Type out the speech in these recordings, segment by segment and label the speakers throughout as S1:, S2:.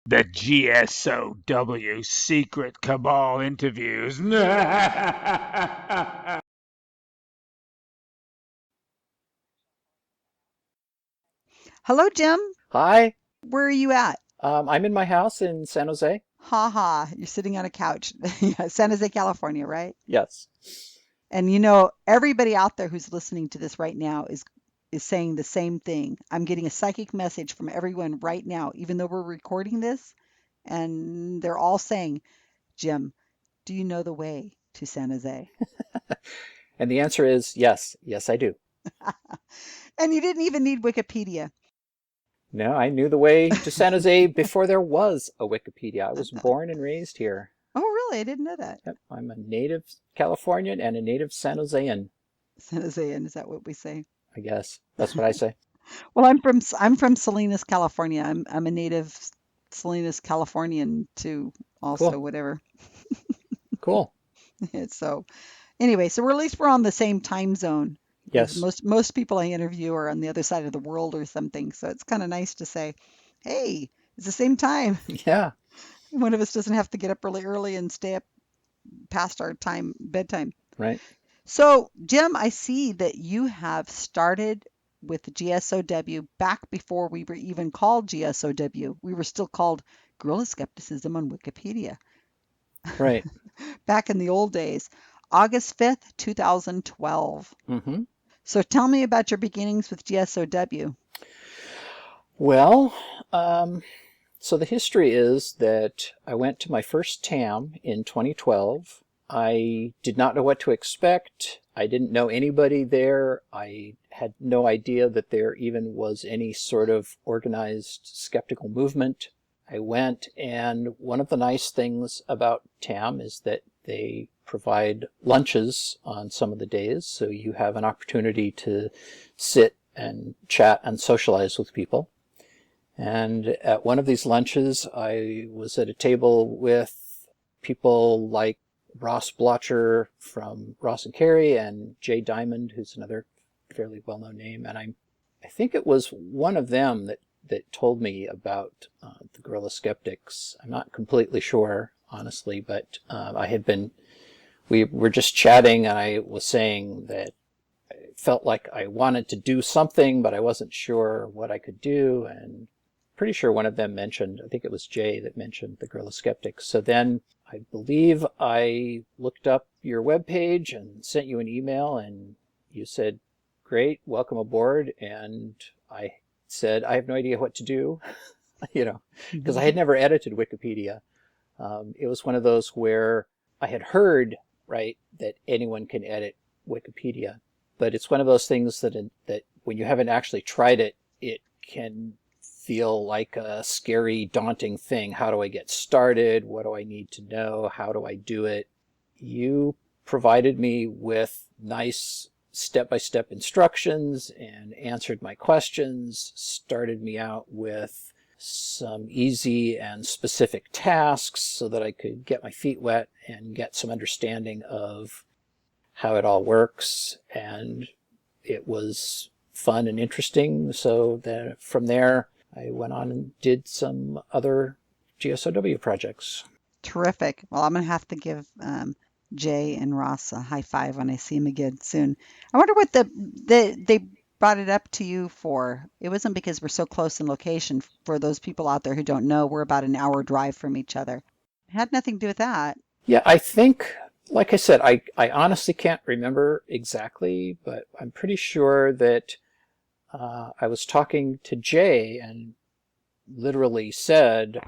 S1: The GSoW secret cabal interviews.
S2: Hello, Jim.
S3: Hi,
S2: Where are you at?
S3: I'm in my house in San Jose.
S2: Ha ha. You're sitting on a couch. Yeah, San Jose, California, right?
S3: Yes.
S2: And everybody out there who's listening to this right now is saying the same thing. I'm getting a psychic message from everyone right now, even though we're recording this, and they're all saying, Jim, do you know the way to San Jose?
S3: And the answer is yes. Yes, I do.
S2: And you didn't even need Wikipedia.
S3: No, I knew the way to San Jose before there was a Wikipedia. I was born and raised here.
S2: Oh, really? I didn't know that.
S3: Yep, I'm a native Californian and a native San Josean,
S2: San Josean, is that what we say?
S3: I guess. That's what I say.
S2: Well, I'm from Salinas, California. I'm a native Salinas Californian too, also
S3: Cool.
S2: whatever.
S3: Cool.
S2: So anyway, so we're at least we're on the same time zone because
S3: Yes.
S2: most people I interview are on the other side of the world or something. So it's kind of nice to say, hey, it's the same time.
S3: Yeah.
S2: One of us doesn't have to get up really early and stay up past our time bedtime.
S3: Right.
S2: So, Jim, I see that you have started with GSoW back before we were even called GSoW. We were still called Guerrilla Skepticism on Wikipedia
S3: Right.
S2: back in the old days, August 5th, 2012.
S3: hmm
S2: So tell me about your beginnings with GSoW.
S3: Well, so the history is that I went to my first TAM in 2012. I did not know what to expect. I didn't know anybody there. I had no idea that there even was any sort of organized skeptical movement. I went, and one of the nice things about TAM is that they provide lunches on some of the days, so you have an opportunity to sit and chat and socialize with people. And at one of these lunches, I was at a table with people like Ross Blotcher from Ross and Carey and Jay Diamond, who's another fairly well-known name. And I think it was one of them that told me about the Guerrilla Skeptics. I'm not completely sure, honestly, but we were just chatting, and I was saying that I felt like I wanted to do something, but I wasn't sure what I could do. And pretty sure one of them mentioned, I think it was Jay that mentioned the Guerrilla Skeptics. So then I believe I looked up your webpage and sent you an email, and you said, great, welcome aboard. And I said, I have no idea what to do, because I had never edited Wikipedia. It was one of those where I had heard, right, that anyone can edit Wikipedia, but it's one of those things that when you haven't actually tried it, it can feel like a scary, daunting thing. How do I get started? What do I need to know? How do I do it? You provided me with nice step-by-step instructions and answered my questions, started me out with some easy and specific tasks so that I could get my feet wet and get some understanding of how it all works. And it was fun and interesting. So that from there, I went on and did some other GSoW projects.
S2: Terrific. Well, I'm gonna have to give Jay and Ross a high five when I see them again soon. I wonder what they brought it up to you for. It wasn't because we're so close in location. For those people out there who don't know, we're about an hour drive from each other. It had nothing to do with that.
S3: Yeah, I think, like I said, I honestly can't remember exactly, but I'm pretty sure that I was talking to Jay and literally said,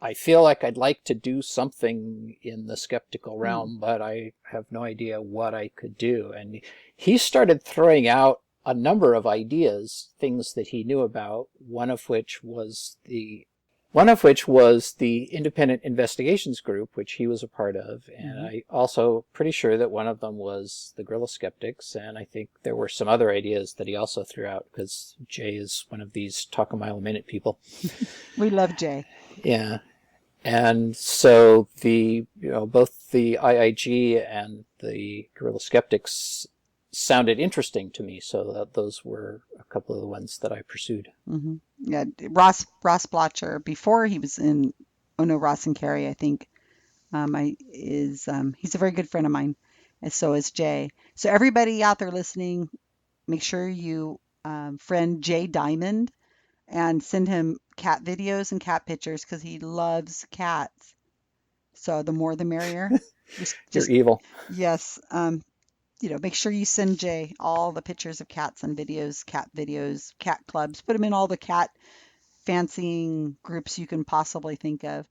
S3: I feel like I'd like to do something in the skeptical
S2: Hmm.
S3: realm, but I have no idea what I could do. And he started throwing out a number of ideas, things that he knew about, one of which was the independent investigations group, which he was a part of. And
S2: Hmm.
S3: I also pretty sure that one of them was the Guerrilla Skeptics. And I think there were some other ideas that he also threw out, because Jay is one of these talk a mile a minute people.
S2: We love Jay.
S3: Yeah. And so both the IIG and the Guerrilla Skeptics sounded interesting to me, so those were a couple of the ones that I pursued.
S2: Yeah, Ross Blotcher, before he was in oh no, Ross and Carrie, I think, he's a very good friend of mine, and so is Jay. So everybody out there listening, make sure you friend Jay Diamond and send him cat videos and cat pictures because he loves cats. So the more the merrier.
S3: You're
S2: Just
S3: evil.
S2: yes, make sure you send Jay all the pictures of cats and videos, cat clubs. Put him in all the cat fancying groups you can possibly think of.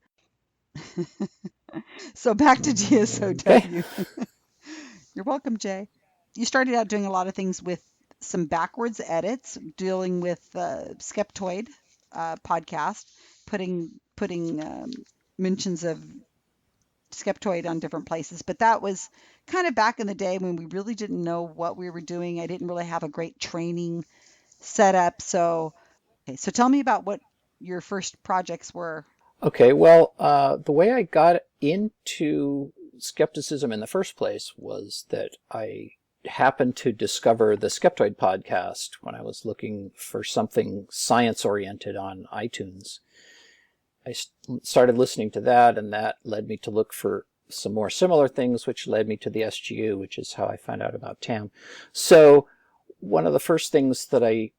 S2: So back to
S3: Okay.
S2: GSOW. You're welcome, Jay. You started out doing a lot of things with some backwards edits, dealing with Skeptoid podcast, putting mentions of Skeptoid on different places. But that was kind of back in the day when we really didn't know what we were doing. I didn't really have a great training setup. So, okay, so tell me about what your first projects were.
S3: Okay, well, the way I got into skepticism in the first place was that I happened to discover the Skeptoid podcast when I was looking for something science-oriented on iTunes. I started listening to that, and that led me to look for some more similar things, which led me to the SGU, which is how I found out about TAM. So one of the first things that I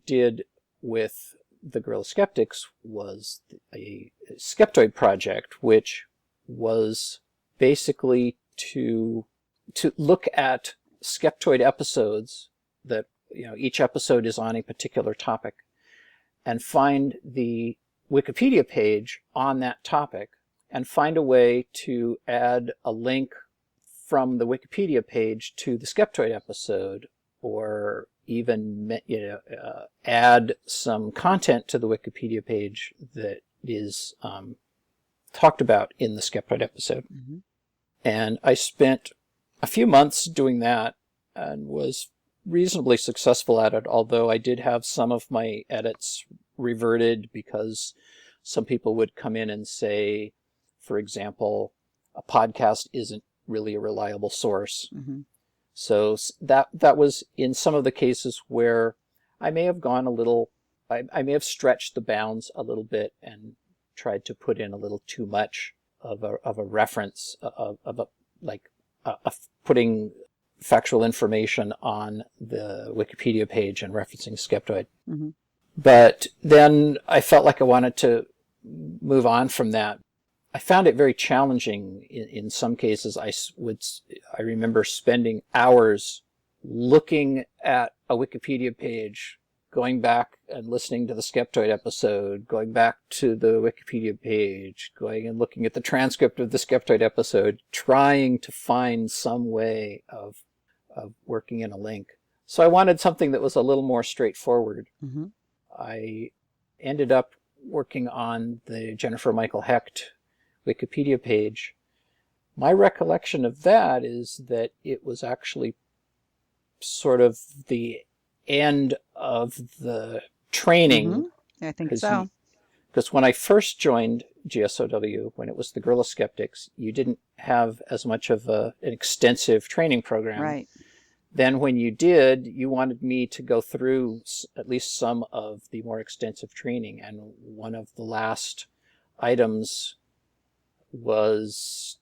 S3: did with the Guerrilla Skeptics was a Skeptoid project, which was basically to look at Skeptoid episodes that, each episode is on a particular topic, and find the Wikipedia page on that topic and find a way to add a link from the Wikipedia page to the Skeptoid episode, or even add some content to the Wikipedia page that is talked about in the Skeptoid episode.
S2: Mhm.
S3: And I spent a few months doing that and was reasonably successful at it, although I did have some of my edits reverted because some people would come in and say, for example, a podcast isn't really a reliable source.
S2: Mhm.
S3: So that was in some of the cases where I may have gone a little, I may have stretched the bounds a little bit and tried to put in a little too much of a reference putting factual information on the Wikipedia page and referencing Skeptoid.
S2: Mhm.
S3: But then I felt like I wanted to move on from that. I found it very challenging in some cases. I remember spending hours looking at a Wikipedia page, going back and listening to the Skeptoid episode, going back to the Wikipedia page, going and looking at the transcript of the Skeptoid episode, trying to find some way of working in a link. So I wanted something that was a little more straightforward.
S2: Mhm.
S3: I ended up working on the Jennifer Michael Hecht Wikipedia page. My recollection of that is that it was actually sort of the end of the training,
S2: Mhm. I think so.
S3: because when I first joined GSoW, when it was the Guerrilla Skeptics, you didn't have as much of an extensive training program.
S2: Right.
S3: Then when you did, you wanted me to go through at least some of the more extensive training, and one of the last items was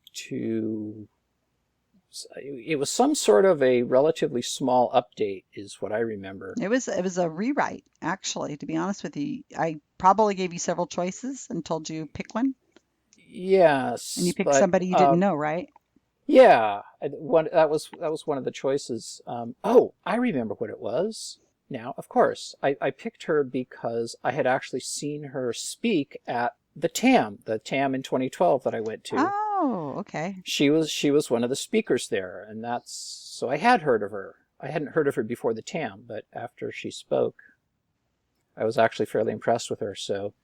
S3: it was some sort of a relatively small update is what I remember.
S2: It was a rewrite, actually, to be honest with you. I probably gave you several choices and told you pick one, and you
S3: Yes,
S2: picked
S3: but
S2: somebody you didn't know, right?
S3: yeah, that was one of the choices. Oh, I remember what it was. Now, of course, I picked her because I had actually seen her speak at the TAM in 2012 that I went to.
S2: Oh, okay.
S3: She was one of the speakers there, and so I had heard of her. I hadn't heard of her before the TAM, but after she spoke, I was actually fairly impressed with her. So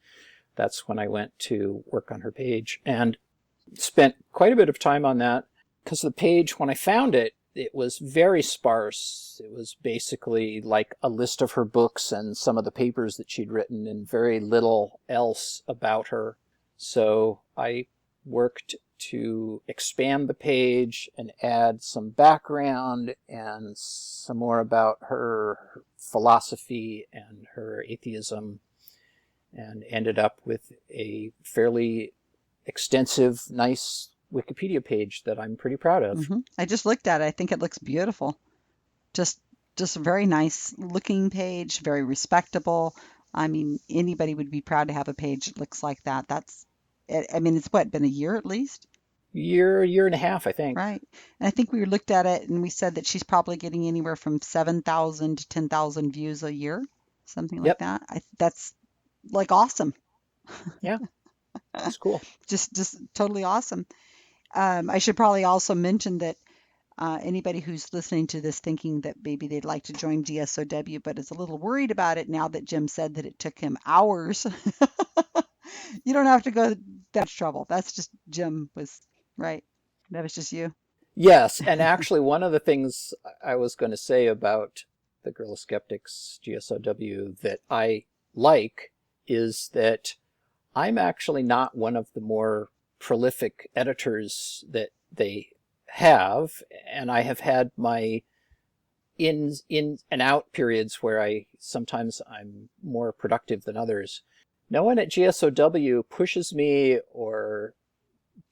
S3: that's when I went to work on her page and spent quite a bit of time on that, because the page, when I found it, it was very sparse. It was basically like a list of her books and some of the papers that she'd written, and very little else about her. So I worked to expand the page and add some background and some more about her philosophy and her atheism, and ended up with a fairly extensive, nice Wikipedia page that I'm pretty proud of.
S2: I just looked at it. I think it looks beautiful. Just just a very nice looking page, very respectable. I mean, anybody would be proud to have a page that looks like that. I mean, it's what, been a year at least?
S3: Year and a half, I think.
S2: Right. And I think we looked at it and we said that she's probably getting anywhere from 7,000 to 10,000 views a year, something like
S3: Yep.
S2: that. That's like awesome.
S3: Yeah, it's cool.
S2: Just totally awesome. I should probably also mention that anybody who's listening to this thinking that maybe they'd like to join GSoW but is a little worried about it now that Jim said that it took him hours, you don't have to go that much trouble. That's just Jim was right. That was just you.
S3: Yes, and actually one of the things I was going to say about the Guerrilla Skeptics GSoW that I like is that I'm actually not one of the more prolific editors that they have, and I have had my in and out periods where sometimes I'm more productive than others. No one at GSoW pushes me or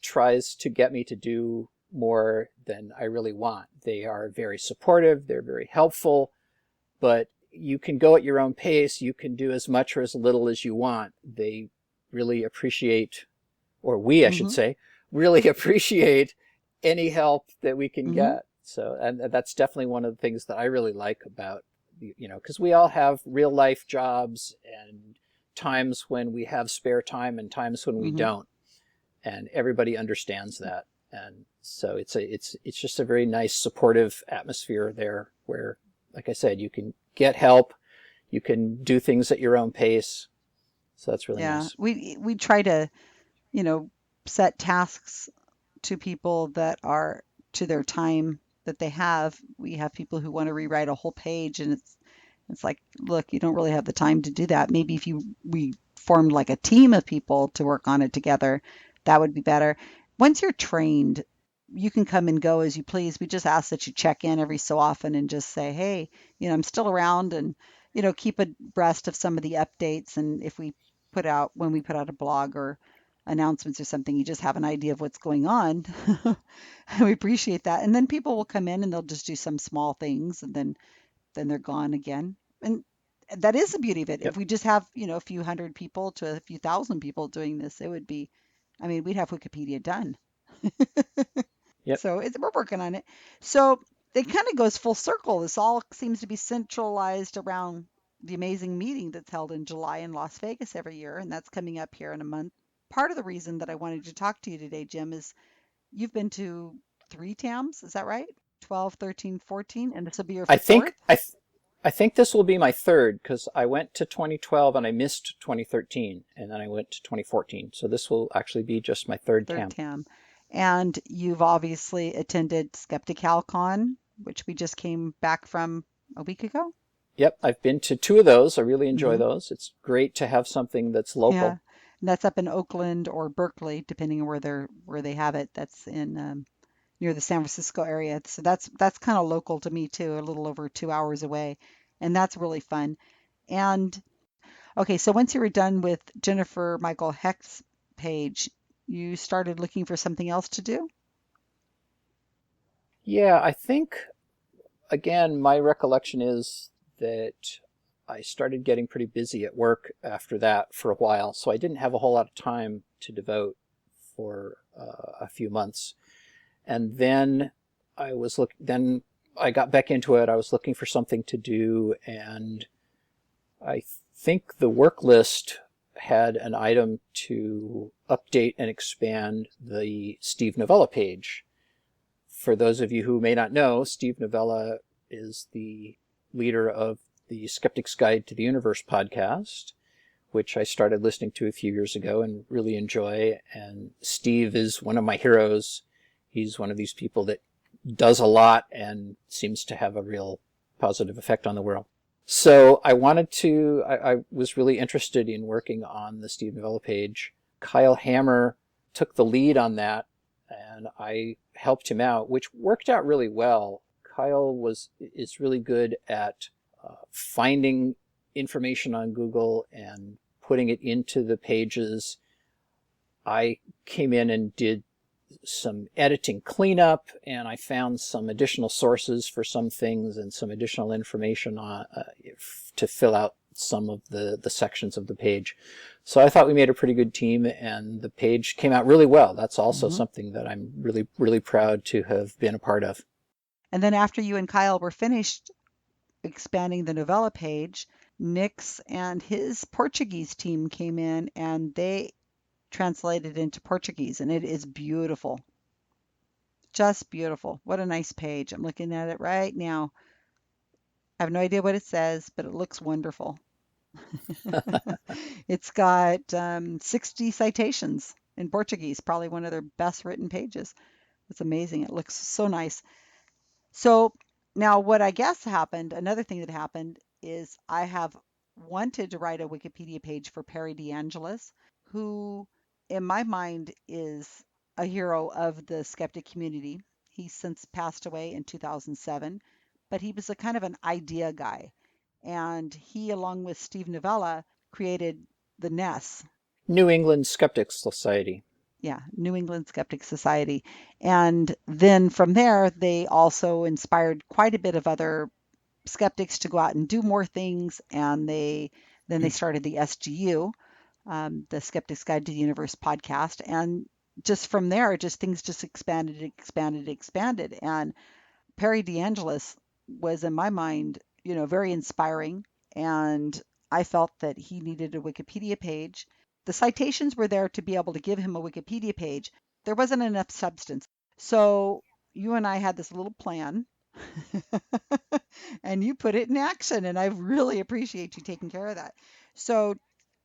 S3: tries to get me to do more than I really want. They are very supportive, they're very helpful, but you can go at your own pace. You can do as much or as little as you want. They really appreciate, or we, I should
S2: Mm-hmm.
S3: say, really appreciate any help that we can
S2: Mm-hmm.
S3: get. So, and that's definitely one of the things that I really like about, because we all have real life jobs and times when we have spare time and times when we
S2: Mm-hmm.
S3: don't, and everybody understands that. And so it's just a very nice supportive atmosphere there where, like I said, you can get help, you can do things at your own pace. So that's really
S2: Yeah,
S3: nice.
S2: we try to, you know, set tasks to people that are to their time that they have. We have people who want to rewrite a whole page, and it's like, look, you don't really have the time to do that. Maybe if we formed like a team of people to work on it together, that would be better. Once you're trained, you can come and go as you please. We just ask that you check in every so often and just say, hey, I'm still around, and keep abreast of some of the updates. And if we when we put out a blog or announcements or something, you just have an idea of what's going on. We appreciate that. And then people will come in and they'll just do some small things, and then they're gone again. And that is the beauty of it. If
S3: Yep.
S2: we just have, a few hundred people to a few thousand people doing this, it would be, I mean, we'd have Wikipedia done.
S3: Yep.
S2: So we're working on it. So it kind of goes full circle. This all seems to be centralized around the amazing meeting that's held in July in Las Vegas every year, and that's coming up here in a month. Part of the reason that I wanted to talk to you today, Jim, is you've been to three TAMs, is that right? 12, 13, 14, and this will be your
S3: I
S2: fourth?
S3: think I think this will be my third because I went to 2012 and I missed 2013, and then I went to 2014. So this will actually be just my third
S2: Third
S3: TAM.
S2: TAM. And you've obviously attended Skeptic HalCon, which we just came back from a week ago.
S3: Yep, I've been to two of those. I really enjoy
S2: Hmm.
S3: those. It's great to have something that's
S2: Yeah,
S3: local.
S2: and that's up in Oakland or Berkeley, depending on where they have it. That's in near the San Francisco area. So that's kind of local to me too, a little over 2 hours away, and that's really fun. And okay, so once you were done with Jennifer Michael Hecht's page, you started looking for something else to do?
S3: Yeah, I think, again, my recollection is that I started getting pretty busy at work after that for a while, so I didn't have a whole lot of time to devote for a few months. And then then I got back into it. I was looking for something to do, and I think the work list had an item to update and expand the Steve Novella page. For those of you who may not know, Steve Novella is the leader of the Skeptic's Guide to the Universe podcast, which I started listening to a few years ago and really enjoy. And Steve is one of my heroes. He's one of these people that does a lot and seems to have a real positive effect on the world. So I was really interested in working on the Steve Novella page. Kyle Hammer took the lead on that, and I helped him out, which worked out really well. Kyle is really good at finding information on Google and putting it into the pages. I came in and did some editing cleanup, and I found some additional sources for some things and some additional information to fill out some of the sections of the page. So I thought we made a pretty good team, and the page came out really well. That's also something that I'm really, really proud to have been a part of.
S2: And then after you and Kyle were finished expanding the novella page, Nick's and his Portuguese team came in and they translated into Portuguese, and it is beautiful. Just beautiful. What a nice page. I'm looking at it right now. I have no idea what it says, but it looks wonderful. It's got 60 citations in Portuguese, probably one of their best written pages. It's amazing. It looks so nice. So now what I guess happened, another thing that happened is I have wanted to write a Wikipedia page for Perry DeAngelis, who in my mind is a hero of the skeptic community. He's since passed away in 2007, but he was a kind of an idea guy. And he, along with Steve Novella, created the NES.
S3: New England Skeptic Society.
S2: Yeah, New England Skeptic Society. And then from there, they also inspired quite a bit of other skeptics to go out and do more things. And then they started the SGU, the Skeptic's Guide to the Universe podcast. And just from there, just things just expanded. And Perry DeAngelis was, in my mind, very inspiring. And I felt that he needed a Wikipedia page. The citations were there to be able to give him a Wikipedia page. There wasn't enough substance. So you and I had this little plan and you put it in action. And I really appreciate you taking care of that. So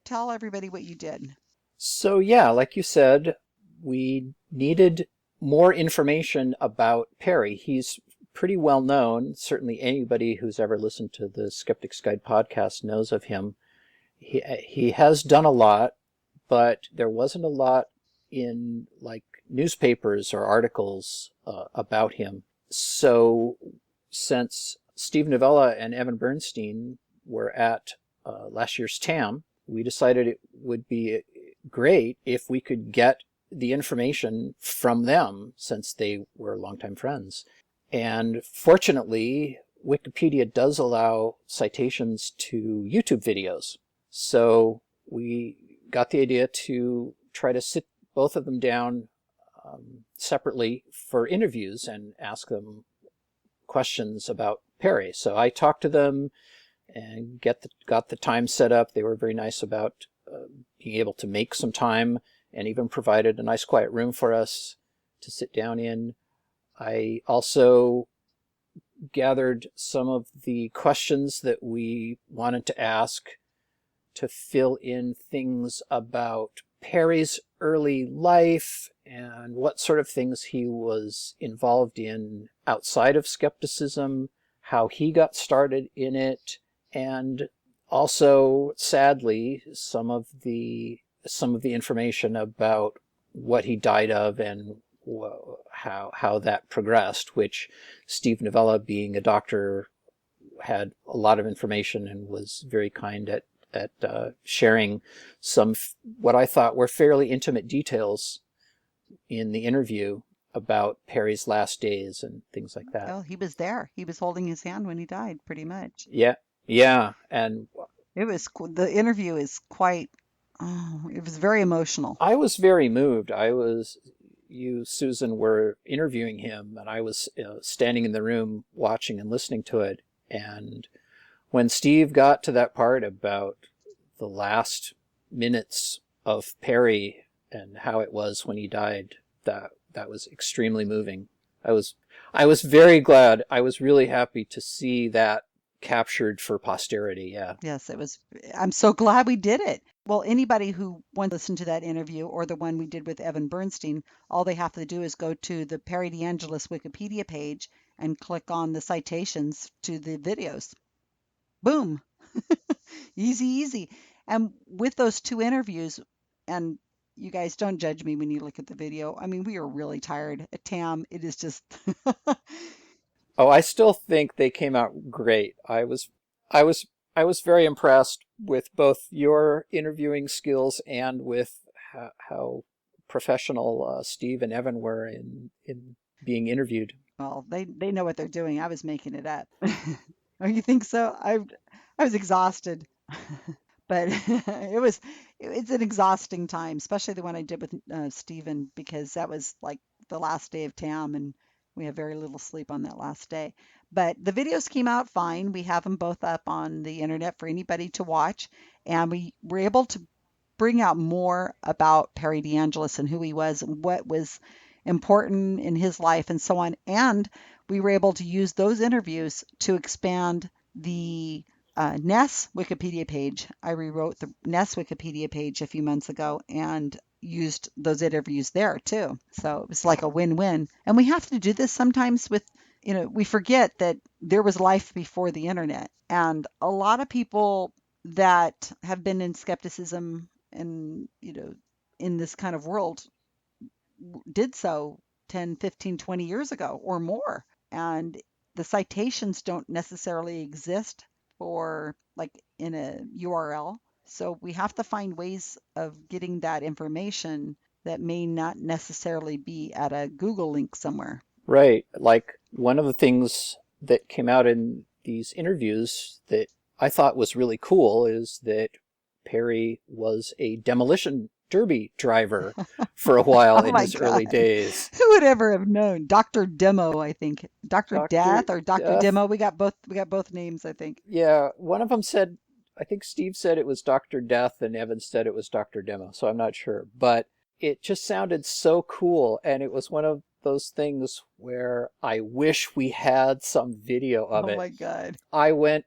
S2: tell everybody what you did.
S3: So yeah, like you said, we needed more information about Perry. He's pretty well known. Certainly anybody who's ever listened to the Skeptic's Guide podcast knows of him. He has done a lot, but there wasn't a lot in like newspapers or articles about him. So since Steve Novella and Evan Bernstein were at last year's TAM, we decided it would be great if we could get the information from them, since they were longtime friends. And fortunately, Wikipedia does allow citations to YouTube videos. So we got the idea to try to sit both of them down separately for interviews and ask them questions about Perry. So I talked to them and got the time set up. They were very nice about being able to make some time, and even provided a nice quiet room for us to sit down in. I also gathered some of the questions that we wanted to ask to fill in things about Perry's early life and what sort of things he was involved in outside of skepticism, how he got started in it, and also, sadly, some of the information about what he died of and how that progressed, which Steve Novella, being a doctor, had a lot of information and was very kind at sharing some what I thought were fairly intimate details in the interview about Perry's last days and things like that.
S2: Well, he was there. He was holding his hand when he died, pretty much.
S3: Yeah, and
S2: it was the interview is quite. Oh, it was very emotional.
S3: I was very moved. You, Susan, were interviewing him, and I was standing in the room watching and listening to it. And when Steve got to that part about the last minutes of Perry and how it was when he died, that was extremely moving. I was very glad. I was really happy to see that captured for posterity. Yeah.
S2: Yes, it was. I'm so glad we did it. Well, anybody who wants to listen to that interview or the one we did with Evan Bernstein, all they have to do is go to the Perry DeAngelis Wikipedia page and click on the citations to the videos. Boom. Easy. And with those two interviews, and you guys don't judge me when you look at the video. I mean, we are really tired. At TAM, it is just
S3: Oh, I still think they came out great. I was very impressed with both your interviewing skills and with how professional Steve and Evan were in being interviewed.
S2: Well, they know what they're doing. I was making it up. Oh, you think so? I was exhausted. But it's an exhausting time, especially the one I did with Stephen, because that was like the last day of TAM, and we had very little sleep on that last day. But the videos came out fine. We have them both up on the internet for anybody to watch, and we were able to bring out more about Perry DeAngelis and who he was and what was important in his life and so on. And we were able to use those interviews to expand the Ness Wikipedia page. I rewrote the Ness Wikipedia page a few months ago and used those interviews there too. So it was like a win-win. And we have to do this sometimes with, we forget that there was life before the internet. And a lot of people that have been in skepticism and, in this kind of world did so 10, 15, 20 years ago or more. And the citations don't necessarily exist for like in a URL. So we have to find ways of getting that information that may not necessarily be at a Google link somewhere.
S3: Right. Like one of the things that came out in these interviews that I thought was really cool is that Perry was a demolition derby driver for a while
S2: Oh
S3: in
S2: my
S3: his early
S2: God.
S3: days.
S2: Who would ever have known? Dr. Demo, I think. Dr.
S3: Dr.
S2: Death or Dr.
S3: Death.
S2: Demo. We got both names, I think.
S3: Yeah, one of them said, I think Steve said it was Dr. Death and Evan said it was Dr. Demo, so I'm not sure. But it just sounded so cool, and it was one of those things where I wish we had some video of
S2: Oh
S3: it.
S2: my God.
S3: I went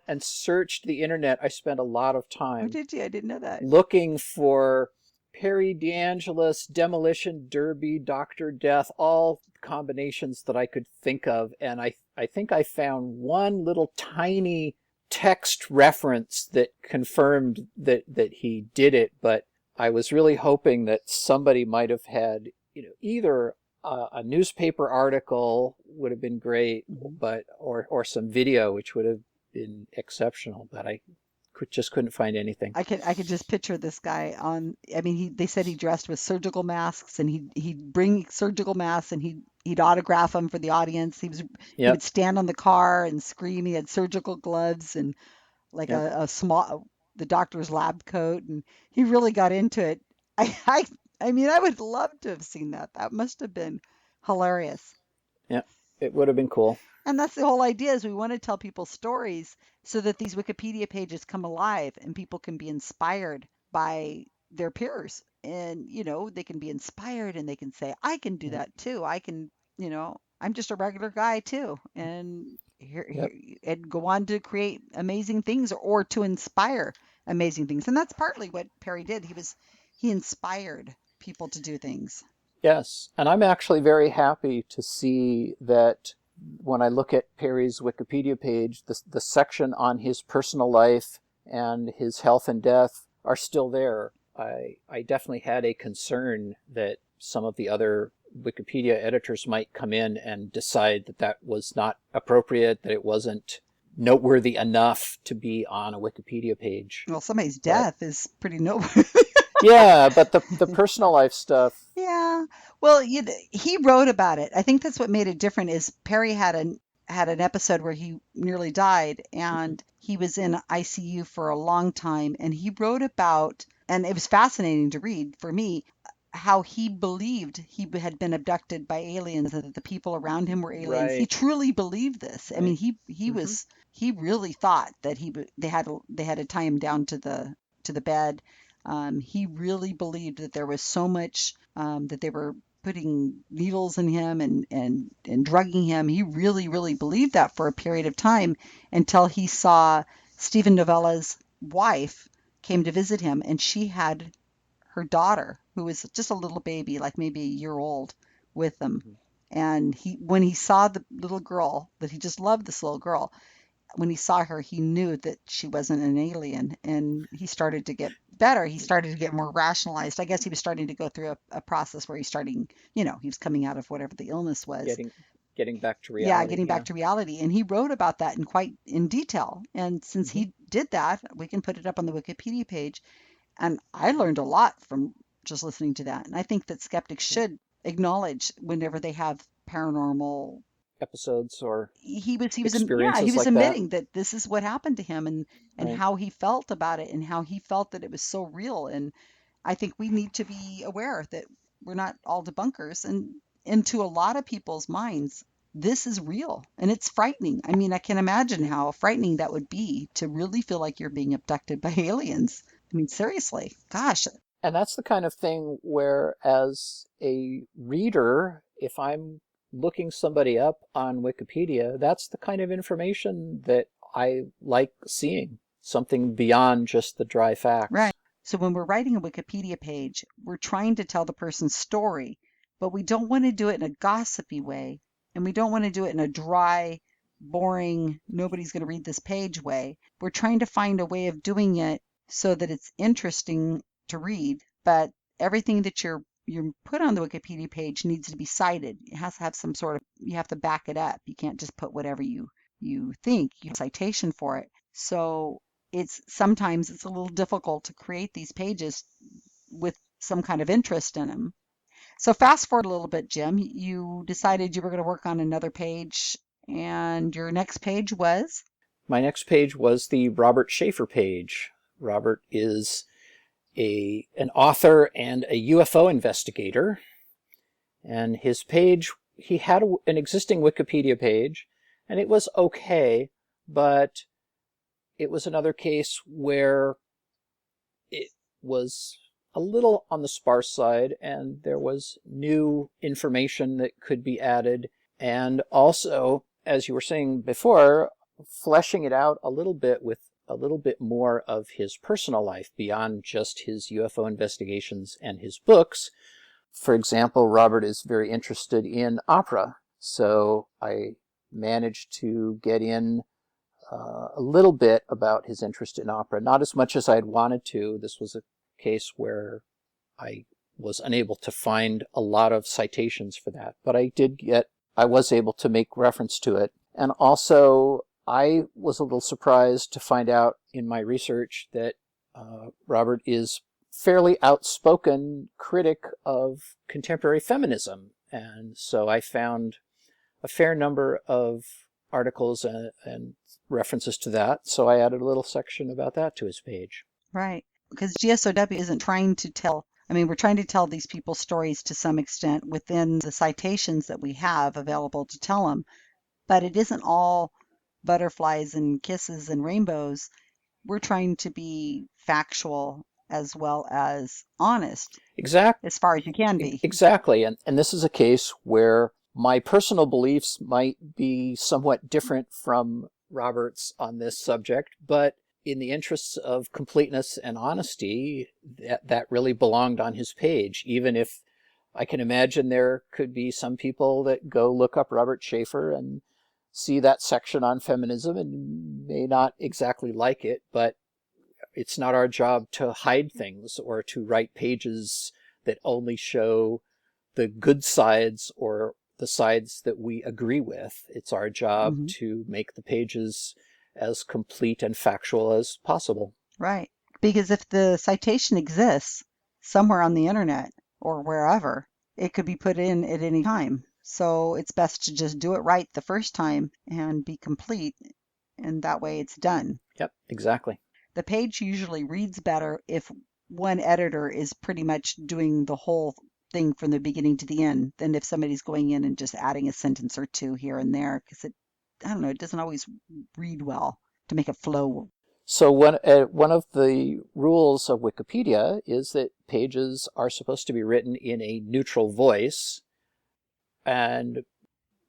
S3: and searched the internet. I spent a lot of
S2: Oh,
S3: time
S2: did you? I didn't know that.
S3: looking for Perry DeAngelis, Demolition Derby, Dr. Death, all combinations that I could think of. And I think I found one little tiny text reference that confirmed that he did it. But I was really hoping that somebody might have had, either a newspaper article would have been great, but or some video, which would have been exceptional. But I just couldn't find anything.
S2: I could just picture this guy on. I mean, they said he dressed with surgical masks, and he'd bring surgical masks, and he'd autograph them for the audience. He
S3: Yep.
S2: would stand on the car and scream. He had surgical gloves and like
S3: Yep.
S2: a small the doctor's lab coat, and he really got into it. I I I mean, I would love to have seen that. That must have been hilarious.
S3: Yep. It would have been cool.
S2: And that's the whole idea is we want to tell people stories so that these Wikipedia pages come alive and people can be inspired by their peers. And, they can be inspired and they can say, I can do
S3: Yep.
S2: that too. I can, I'm just a regular guy too. And
S3: Yep.
S2: and go on to create amazing things or to inspire amazing things. And that's partly what Perry did. He inspired people to do things.
S3: Yes. And I'm actually very happy to see that when I look at Perry's Wikipedia page, the section on his personal life and his health and death are still there. I definitely had a concern that some of the other Wikipedia editors might come in and decide that that was not appropriate, that it wasn't noteworthy enough to be on a Wikipedia page.
S2: Well, somebody's
S3: But
S2: death is pretty noteworthy.
S3: yeah, but the personal life stuff,
S2: Yeah. Well, he wrote about it. I think that's what made it different is Perry had an episode where he nearly died and he was in ICU for a long time and he wrote about and it was fascinating to read for me how he believed he had been abducted by aliens and that the people around him were aliens. He
S3: right,
S2: truly believed this. I mean,
S3: right.
S2: he
S3: Hmm.
S2: was he really thought that they had to tie him down to the bed. He really believed that there was so much that they were putting needles in him and drugging him. He really, really believed that for a period of time until he saw Stephen Novella's wife came to visit him, and she had her daughter, who was just a little baby, like maybe a year old, with them.
S3: Hmm.
S2: And when he saw the little girl, that he just loved this little girl, when he saw her, he knew that she wasn't an alien, and he started to get better. He started to get more rationalized. I guess he was starting to go through a process where he was coming out of whatever the illness was.
S3: Getting back to
S2: Yeah,
S3: reality.
S2: getting
S3: Yeah.
S2: back to reality. And he wrote about that in detail. And since
S3: Hmm.
S2: he did that, we can put it up on the Wikipedia page. And I learned a lot from just listening to that. And I think that skeptics should acknowledge whenever they have paranormal.
S3: Episodes or
S2: Yeah, he
S3: experiences
S2: was
S3: like that.
S2: admitting that this is what happened to him, and
S3: Right.
S2: how he felt about it, and how he felt that it was so real. And I think we need to be aware that we're not all debunkers, and into a lot of people's minds, this is real and it's frightening. I mean, I can imagine how frightening that would be to really feel like you're being abducted by aliens. I mean, seriously, gosh.
S3: And that's the kind of thing where, as a reader, if I'm looking somebody up on Wikipedia, that's the kind of information that I like seeing, something beyond just the dry
S2: Right.
S3: facts.
S2: So when we're writing a Wikipedia page, we're trying to tell the person's story, but we don't want to do it in a gossipy way, and we don't want to do it in a dry, boring, nobody's going to read this page way. We're trying to find a way of doing it so that it's interesting to read, but everything that you're put on the Wikipedia page needs to be cited. It has to have some sort of, you have to back it up. You can't just put whatever you think. You have a citation for it. So it's sometimes it's a little difficult to create these pages with some kind of interest in them. So fast forward a little bit, Jim. You decided you were going to work on another page, and your next page was?
S3: My next page was the Robert Schaefer page. Robert is an author and a UFO investigator. And his page, he had an existing Wikipedia page, and it was okay, but it was another case where it was a little on the sparse side, and there was new information that could be added. And also, as you were saying before, fleshing it out a little bit with a little bit more of his personal life beyond just his UFO investigations and his books. For example, Robert is very interested in opera, so I managed to get in a little bit about his interest in opera. Not as much as I had wanted to. This was a case where I was unable to find a lot of citations for that, but I was able to make reference to it. And also, I was a little surprised to find out in my research that Robert is fairly outspoken critic of contemporary feminism. And so I found a fair number of articles and references to that. So I added a little section about that to his page.
S2: Right. Because GSoW isn't trying to tell, I mean, we're trying to tell these people's stories to some extent within the citations that we have available to tell them, but it isn't all butterflies and kisses and rainbows. We're trying to be factual as well as honest as far as you can be.
S3: Exactly. And this is a case where my personal beliefs might be somewhat different from Robert's on this subject, but in the interests of completeness and honesty, that really belonged on his page, even if I can imagine there could be some people that go look up Robert Schaefer and see that section on feminism and may not exactly like it, but it's not our job to hide things or to write pages that only show the good sides or the sides that we agree with. It's our job
S2: Hmm.
S3: to make the pages as complete and factual as possible.
S2: Right. Because if the citation exists somewhere on the internet or wherever, it could be put in at any time. So it's best to just do it right the first time and be complete, and that way it's done.
S3: Yep, exactly.
S2: The page usually reads better if one editor is pretty much doing the whole thing from the beginning to the end than if somebody's going in and just adding a sentence or two here and there, because I don't know, it doesn't always read well to make it flow.
S3: So one of the rules of Wikipedia is that pages are supposed to be written in a neutral voice, and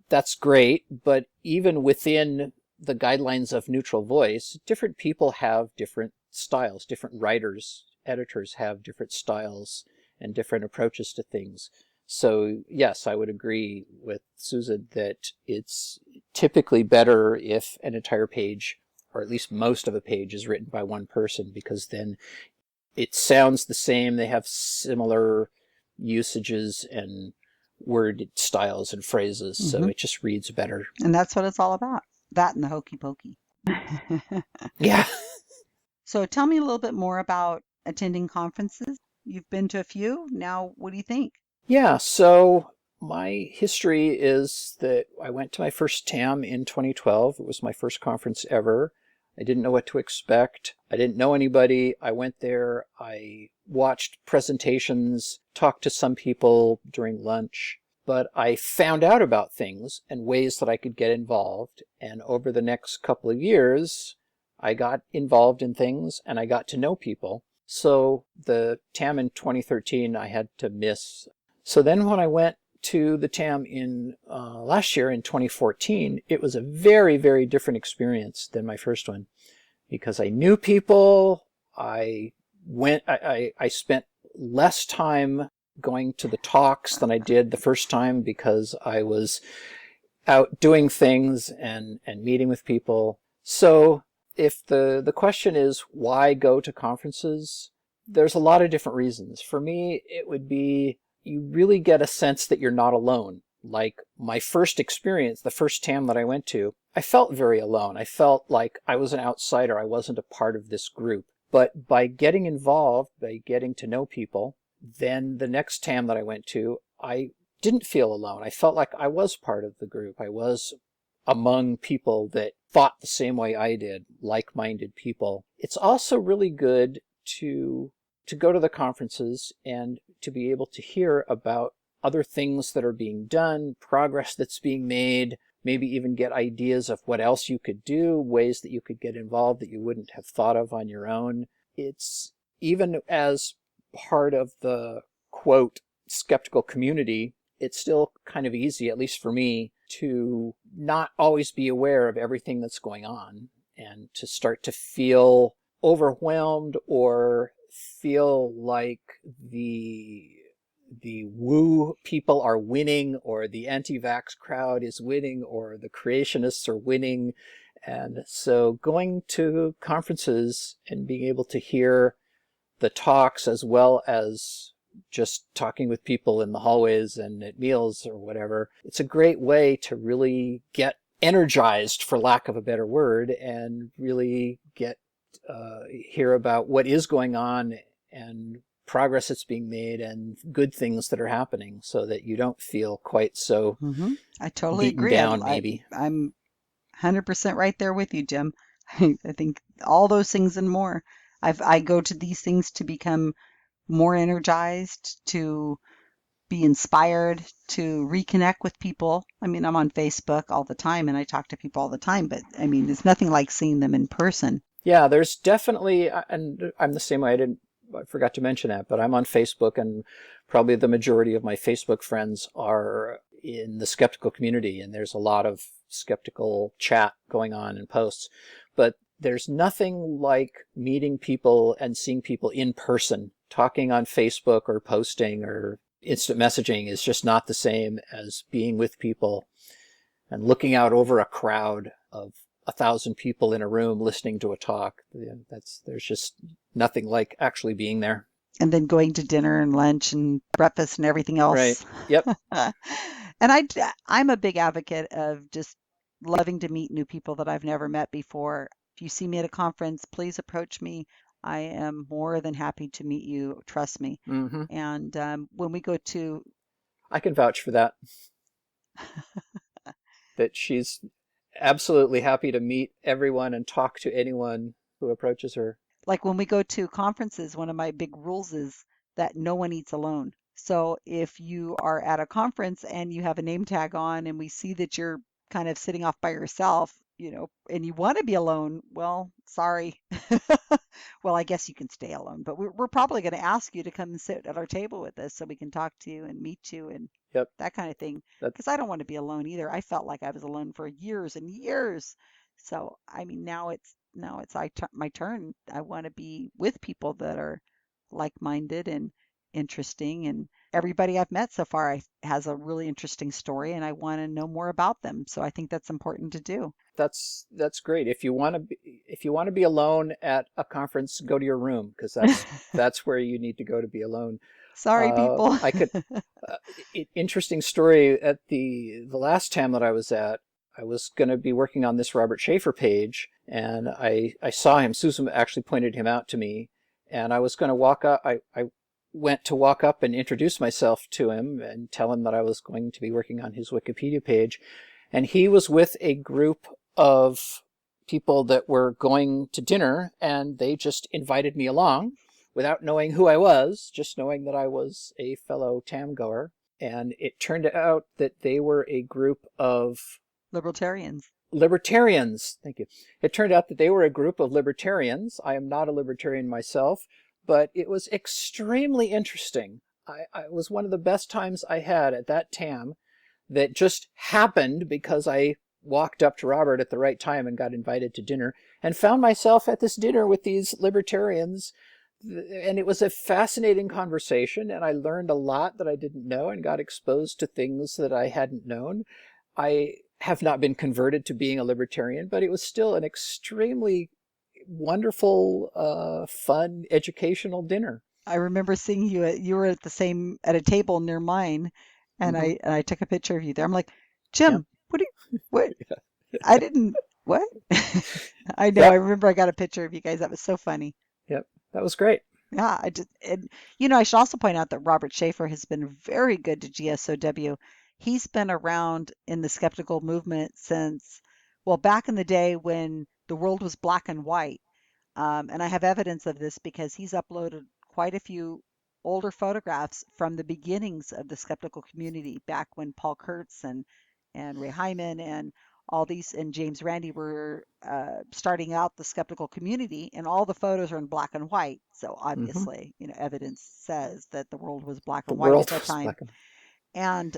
S3: that's great, but even within the guidelines of neutral voice, different people have different styles. Different writers, editors have different styles and different approaches to things. So yes, I would agree with Susan that it's typically better if an entire page, or at least most of a page, is written by one person, because then it sounds the same. They have similar usages and word styles and phrases, so
S2: Hmm.
S3: it just reads better.
S2: And that's what it's all about. That and the hokey pokey.
S3: Yeah.
S2: So tell me a little bit more about attending conferences. You've been to a few. Now, what do you think?
S3: Yeah, so my history is that I went to my first TAM in 2012. It was my first conference ever. I didn't know what to expect. I didn't know anybody. I went there. I watched presentations, talked to some people during lunch, but I found out about things and ways that I could get involved. And over the next couple of years, I got involved in things and I got to know people. So the TAM in 2013 I had to miss. So then when I went to the TAM in last year in 2014, it was a very, very different experience than my first one because I knew people. I spent less time going to the talks than I did the first time because I was out doing things and meeting with people. So if the question is why go to conferences, there's a lot of different reasons. For me, it would be you really get a sense that you're not alone. Like my first experience, the first TAM that I went to, I felt very alone. I felt like I was an outsider. I wasn't a part of this group. But by getting involved, by getting to know people, then the next TAM that I went to, I didn't feel alone. I felt like I was part of the group. I was among people that thought the same way I did, like-minded people. It's also really good to go to the conferences and to be able to hear about other things that are being done, progress that's being made, maybe even get ideas of what else you could do, ways that you could get involved that you wouldn't have thought of on your own. It's even as part of the, quote, skeptical community, it's still kind of easy, at least for me, to not always be aware of everything that's going on and to start to feel overwhelmed or feel like the woo people are winning or the anti-vax crowd is winning or the creationists are winning. And so going to conferences and being able to hear the talks as well as just talking with people in the hallways and at meals or whatever, it's a great way to really get energized, for lack of a better word, and really get hear about what is going on and progress that's being made and good things that are happening so that you don't feel quite so
S2: I totally
S3: beaten
S2: agree.
S3: down maybe.
S2: I'm 100% right there with you, Jim. I think all those things and more. I go to these things to become more energized, to be inspired, to reconnect with people. I mean, I'm on Facebook all the time and I talk to people all the time, but I mean, it's nothing like seeing them in person.
S3: Yeah, there's definitely, and I'm the same way. I forgot to mention that, but I'm on Facebook, and probably the majority of my Facebook friends are in the skeptical community, and there's a lot of skeptical chat going on and posts. But there's nothing like meeting people and seeing people in person. Talking on Facebook or posting or instant messaging is just not the same as being with people and looking out over a crowd of 1,000 people in a room listening to a talk. There's just nothing like actually being there.
S2: And then going to dinner and lunch and breakfast and everything
S3: Right.
S2: else.
S3: Yep.
S2: And I'm a big advocate of just loving to meet new people that I've never met before. If you see me at a conference, please approach me. I am more than happy to meet you. Trust me.
S3: Mm-hmm.
S2: And when we go to,
S3: I can vouch for that. That she's absolutely happy to meet everyone and talk to anyone who approaches her.
S2: like when we go to conferences, one of my big rules is that no one eats alone. So if you are at a conference and you have a name tag on and we see that you're kind of sitting off by yourself, and you want to be alone, well, sorry. Well, I guess you can stay alone, but we're probably going to ask you to come and sit at our table with us so we can talk to you and meet you and
S3: Yep.
S2: that kind of thing.
S3: That,
S2: Because I don't want to be alone either. I felt like I was alone for years and years. So, I mean, now it's my turn. I want to be with people that are like-minded and interesting, and everybody I've met so far has a really interesting story, and I want to know more about them. So I think that's important to do.
S3: that's great. If you want to be alone at a conference, go to your room because that's where you need to go to be alone.
S2: Sorry, people.
S3: I could interesting story at the last TAM that I was at. I was going to be working on this Robert Schaefer page, and I saw him. Susan actually pointed him out to me, and I was going to walk up. I went to walk up and introduce myself to him and tell him that I was going to be working on his Wikipedia page. And he was with a group of people that were going to dinner, and they just invited me along without knowing who I was, just knowing that I was a fellow TAM goer. And it turned out that they were a group of
S2: Libertarians.
S3: libertarians. Thank you. It turned out that they were a group of libertarians. I am not a libertarian myself, but it was extremely interesting. It was one of the best times I had at that TAM that just happened because I walked up to Robert at the right time and got invited to dinner and found myself at this dinner with these libertarians. And it was a fascinating conversation, and I learned a lot that I didn't know and got exposed to things that I hadn't known. I have not been converted to being a libertarian, but it was still an extremely wonderful, fun, educational dinner.
S2: I remember seeing you you were at a table near mine, and
S3: Hmm.
S2: I took a picture of you there. I'm like,
S3: Yep.
S2: Jim, what? I didn't, what? I know. I
S3: Yep.
S2: remember I got a picture of you guys. That was so funny.
S3: Yep. That was great.
S2: Yeah, and I should also point out that Robert Schaefer has been very good to GSoW. He's been around in the skeptical movement since, well, back in the day when the world was black and white. And I have evidence of this because he's uploaded quite a few older photographs from the beginnings of the skeptical community, back when Paul Kurtz and Ray Hyman and all these and James Randi were starting out the skeptical community, and all the photos are in black and white. So
S3: Hmm.
S2: obviously, evidence says that the world was black
S3: The
S2: and white at
S3: world
S2: that
S3: was
S2: time.
S3: black and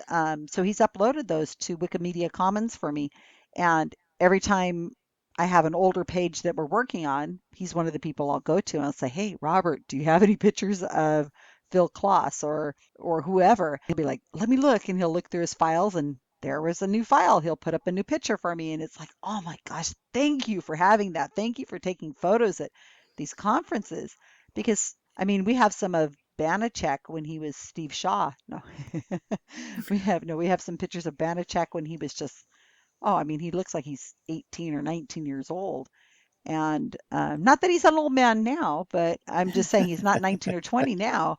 S2: And so he's uploaded those to Wikimedia Commons for me. And every time I have an older page that we're working on, he's one of the people I'll go to and I'll say, "Hey, Robert, do you have any pictures of Phil Kloss or whoever?" He'll be like, "Let me look," and he'll look through his files, and there was a new file. He'll put up a new picture for me, and it's like, "Oh my gosh, thank you for having that. Thank you for taking photos at these conferences." Because I mean, we have some of Banachek when he was Steve Shaw. No, we have some pictures of Banachek when he was just, oh, I mean, he looks like he's 18 or 19 years old. And not that he's an old man now, but I'm just saying he's not 19 or 20 now.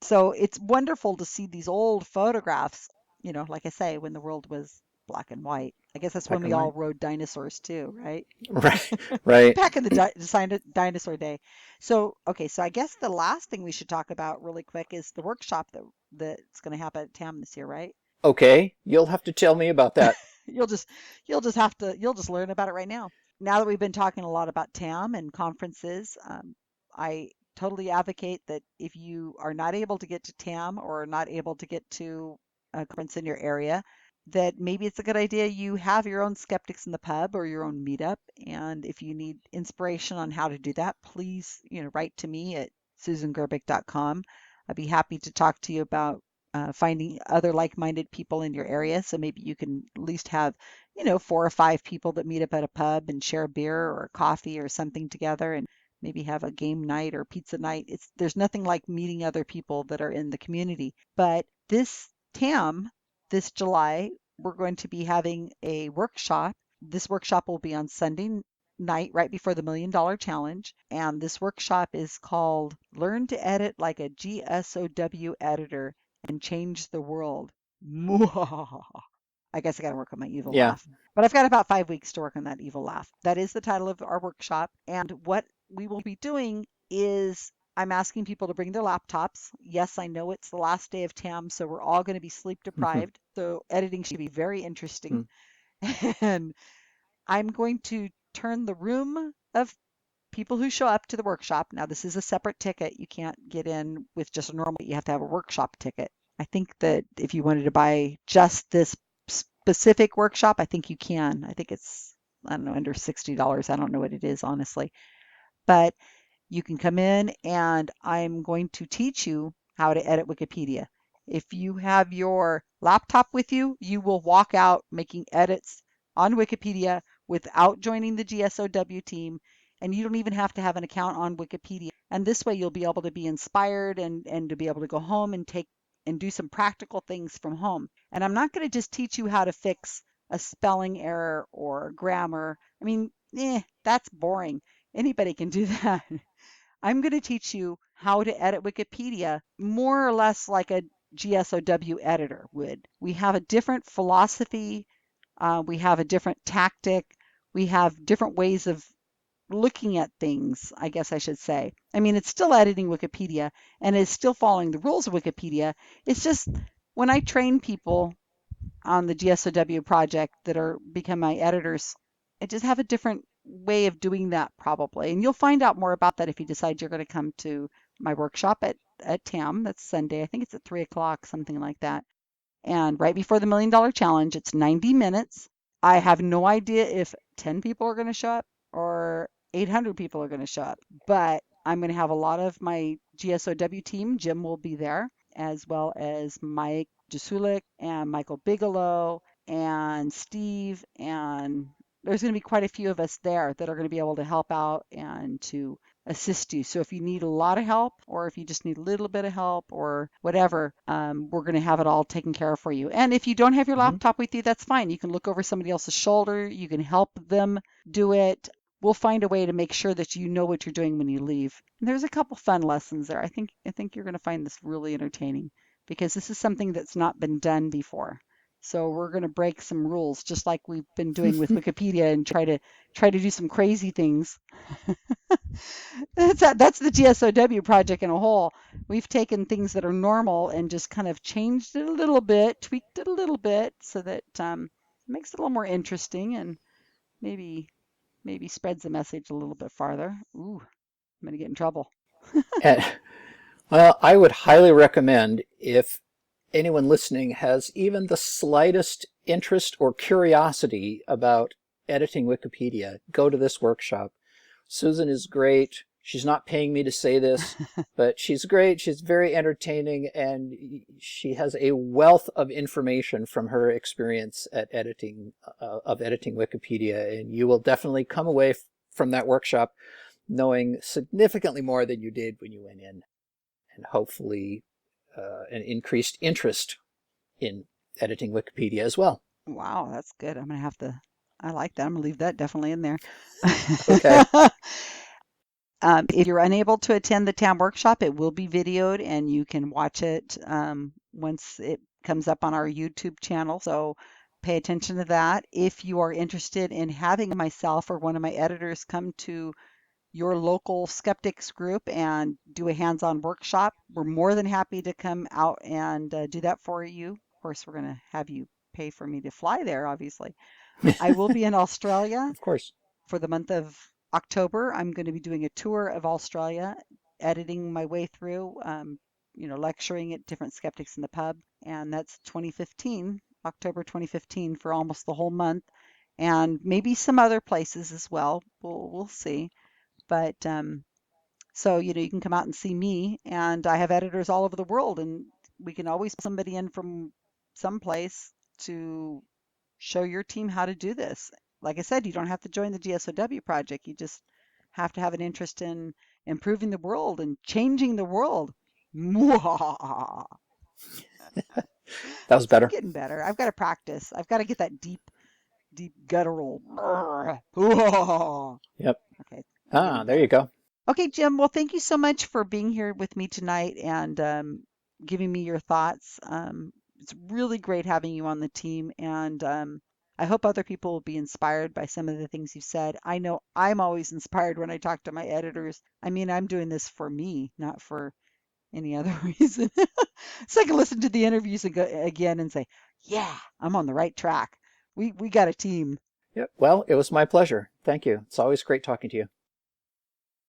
S2: So it's wonderful to see these old photographs, like I say, when the world was black and white. I guess that's when
S3: black
S2: we
S3: and
S2: all
S3: white.
S2: rode dinosaurs too, right?
S3: Right. Right.
S2: Back in the dinosaur day. So, okay, so I guess the last thing we should talk about really quick is the workshop that's going to happen at TAM this year, right?
S3: Okay. You'll have to tell me about that.
S2: You'll just you'll just learn about it right now. Now that we've been talking a lot about TAM and conferences, I totally advocate that if you are not able to get to TAM or not able to get to a conference in your area, that maybe it's a good idea you have your own skeptics in the pub or your own meetup. And if you need inspiration on how to do that, please, write to me at susangerbic.com. I'd be happy to talk to you about finding other like-minded people in your area. So maybe you can at least have, 4 or 5 people that meet up at a pub and share a beer or coffee or something together, and maybe have a game night or pizza night. There's nothing like meeting other people that are in the community. But this TAM, this July, we're going to be having a workshop. This workshop will be on Sunday night right before the $1 million challenge. And this workshop is called Learn to Edit Like a GSoW Editor and Change the World. I guess I got to work on my evil
S3: Yeah.
S2: laugh. But I've got about 5 weeks to work on that evil laugh. That is the title of our workshop. And what we will be doing is I'm asking people to bring their laptops. Yes, I know it's the last day of TAM, so we're all going to be sleep
S3: Hmm.
S2: deprived. So editing should be very interesting. And I'm going to turn the room of people who show up to the workshop. Now, this is a separate ticket. You can't get in with just a normal, you have to have a workshop ticket. I think that if you wanted to buy just this specific workshop, I think you can. I think it's, I don't know, under $60. I don't know what it is, honestly. But you can come in and I'm going to teach you how to edit Wikipedia. If you have your laptop with you, you will walk out making edits on Wikipedia without joining the GSoW team, and you don't even have to have an account on Wikipedia. And this way you'll be able to be inspired and to be able to go home and take and do some practical things from home. And I'm not going to just teach you how to fix a spelling error or grammar. That's boring. Anybody can do that. I'm going to teach you how to edit Wikipedia more or less like a GSoW editor would. We have a different philosophy, we have a different tactic, we have different ways of looking at things, I guess I should say. I mean, it's still editing Wikipedia and it's still following the rules of Wikipedia. It's just when I train people on the GSoW project that are become my editors, I just have a different way of doing that probably. And you'll find out more about that if you decide you're going to come to my workshop at TAM. That's Sunday. I think it's at 3 o'clock, something like that. And right before the $1 million challenge, it's 90 minutes. I have no idea if 10 people are going to show up or 800 people are going to show up, but I'm going to have a lot of my GSoW team. Jim will be there, as well as Mike Jasulik and Michael Bigelow and Steve. And there's going to be quite a few of us there that are going to be able to help out and to assist you. So if you need a lot of help or if you just need a little bit of help or whatever, we're going to have it all taken care of for you. And if you don't have your
S3: Hmm.
S2: laptop with you, that's fine. You can look over somebody else's shoulder. You can help them do it. We'll find a way to make sure that you know what you're doing when you leave. And there's a couple fun lessons there. I think you're going to find this really entertaining because this is something that's not been done before. So we're going to break some rules just like we've been doing with Wikipedia and try to do some crazy things. That's the GSoW project in a whole. We've taken things that are normal and just kind of changed it a little bit, tweaked it a little bit so that it makes it a little more interesting and maybe spreads the message a little bit farther. Ooh, I'm gonna get in trouble.
S3: And, well, I would highly recommend if anyone listening has even the slightest interest or curiosity about editing Wikipedia, go to this workshop. Susan is great. She's not paying me to say this, but she's great. She's very entertaining, and she has a wealth of information from her experience at editing Wikipedia. And you will definitely come away from that workshop knowing significantly more than you did when you went in, and hopefully an increased interest in editing Wikipedia as well.
S2: Wow, that's good. I'm gonna have to. I like that. I'm gonna leave that definitely in there.
S3: Okay.
S2: If you're unable to attend the TAM workshop, it will be videoed and you can watch it once it comes up on our YouTube channel. So pay attention to that. If you are interested in having myself or one of my editors come to your local skeptics group and do a hands-on workshop, we're more than happy to come out and do that for you. Of course, we're going to have you pay for me to fly there, obviously. I will be in Australia
S3: Of course.
S2: for the month of October. I'm going to be doing a tour of Australia, editing my way through, lecturing at different skeptics in the pub. And that's 2015, October 2015, for almost the whole month. And maybe some other places as well. We'll see. But so, you can come out and see me, and I have editors all over the world, and we can always put somebody in from someplace to show your team how to do this. Like I said, you don't have to join the GSoW project. You just have to have an interest in improving the world and changing the world. Mwah.
S3: That was
S2: See, I'm
S3: better.
S2: getting better. I've got to practice. I've got to get that deep guttural.
S3: Yep.
S2: Okay, I'm
S3: Ah,
S2: getting
S3: there you
S2: better.
S3: go.
S2: Okay, Jim. Well, thank you so much for being here with me tonight and giving me your thoughts. It's really great having you on the team, and I hope other people will be inspired by some of the things you said. I know I'm always inspired when I talk to my editors. I mean, I'm doing this for me, not for any other reason. So I can listen to the interviews again and say, "Yeah, I'm on the right track. We got a team."
S3: Yep. Well, it was my pleasure. Thank you. It's always great talking to you.